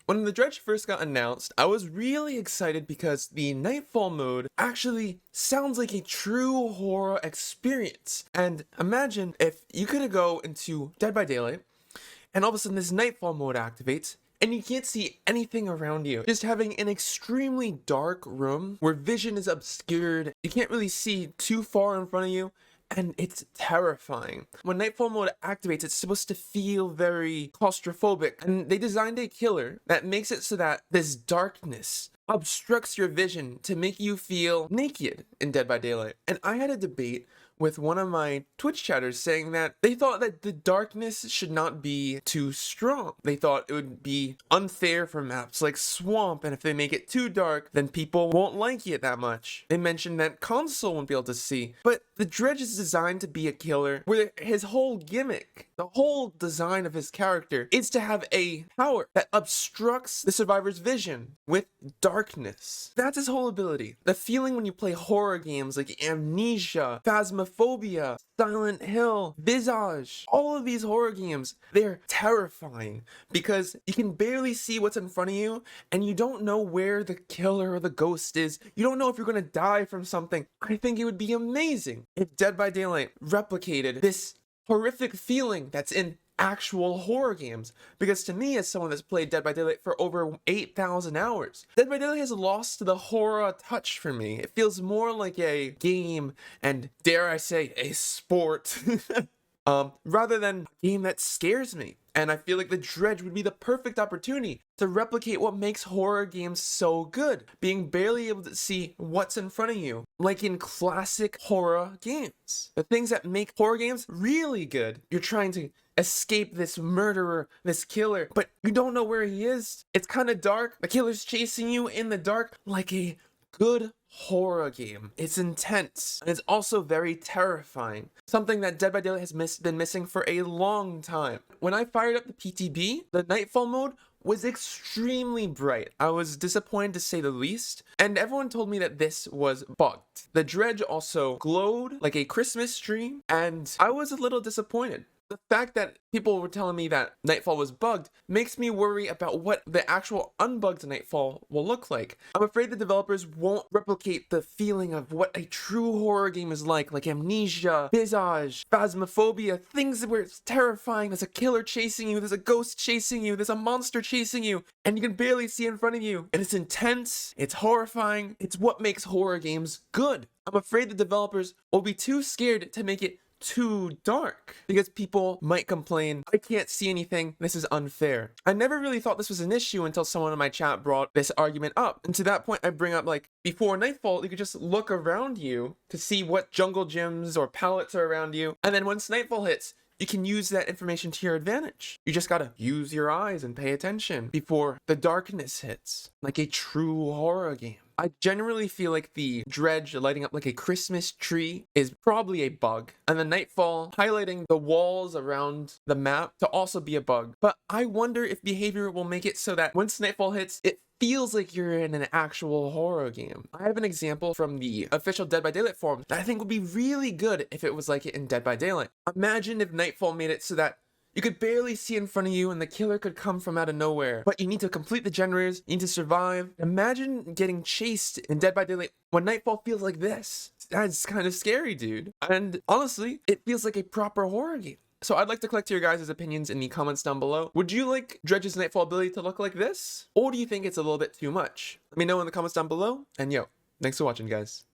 When the Dredge first got announced, I was really excited because the Nightfall mode actually sounds like a true horror experience. And imagine if you could go into Dead by Daylight and all of a sudden this Nightfall mode activates and you can't see anything around you. Just having an extremely dark room where vision is obscured, you can't really see too far in front of you, and it's terrifying. When Nightfall mode activates, it's supposed to feel very claustrophobic, and they designed a killer that makes it so that this darkness obstructs your vision to make you feel naked in Dead by Daylight. And I had a debate with one of my Twitch chatters saying that they thought that the darkness should not be too strong. They thought it would be unfair for maps like Swamp, and if they make it too dark, then people won't like it that much. They mentioned that console won't be able to see, but the Dredge is designed to be a killer where his whole gimmick, the whole design of his character, is to have a power that obstructs the survivor's vision with darkness. That's his whole ability. The feeling when you play horror games like Amnesia, Phasmophobia, Silent Hill, Visage, all of these horror games, they're terrifying because you can barely see what's in front of you and you don't know where the killer or the ghost is. You don't know if you're gonna die from something. I think it would be amazing if Dead by Daylight replicated this horrific feeling that's in actual horror games, because to me, as someone that's played Dead by Daylight for over 8,000 hours, Dead by Daylight has lost the horror touch for me. It feels more like a game and, dare I say, a sport rather than a game that scares me. And I feel like the Dredge would be the perfect opportunity to replicate what makes horror games so good, being barely able to see what's in front of you, like in classic horror games. The things that make horror games really good. You're trying to escape this murderer, this killer, but you don't know where he is. It's kind of dark. The killer's chasing you in the dark like a good horror game. It's intense, and it's also very terrifying. Something that Dead by Daylight has been missing for a long time. When I fired up the PTB, the Nightfall mode was extremely bright. I was disappointed to say the least, and everyone told me that this was bugged. The Dredge also glowed like a Christmas tree, and I was a little disappointed. The fact that people were telling me that Nightfall was bugged makes me worry about what the actual unbugged Nightfall will look like. I'm afraid the developers won't replicate the feeling of what a true horror game is like Amnesia, Visage, Phasmophobia, things where it's terrifying. There's a killer chasing you, there's a ghost chasing you, there's a monster chasing you, and you can barely see in front of you. And it's intense, it's horrifying, it's what makes horror games good. I'm afraid the developers will be too scared to make it too dark because people might complain, I can't see anything, this is unfair. I never really thought this was an issue until someone in my chat brought this argument up, and to that point I bring up, like, before Nightfall you could just look around you to see what jungle gyms or pallets are around you, and then once Nightfall hits, you can use that information to your advantage. You just gotta use your eyes and pay attention before the darkness hits, like a true horror game. I generally feel like the Dredge lighting up like a Christmas tree is probably a bug, and the Nightfall highlighting the walls around the map to also be a bug. But I wonder if behavior will make it so that once Nightfall hits, it feels like you're in an actual horror game. I have an example from the official Dead by Daylight forum that I think would be really good if it was like it in Dead by Daylight. Imagine if Nightfall made it so that you could barely see in front of you and the killer could come from out of nowhere, but you need to complete the generators, you need to survive. Imagine getting chased in Dead by Daylight when Nightfall feels like this. That's kind of scary, dude. And honestly, it feels like a proper horror game. So I'd like to collect your guys' opinions in the comments down below. Would you like Dredge's Nightfall ability to look like this? Or do you think it's a little bit too much? Let me know in the comments down below, and yo, thanks for watching, guys.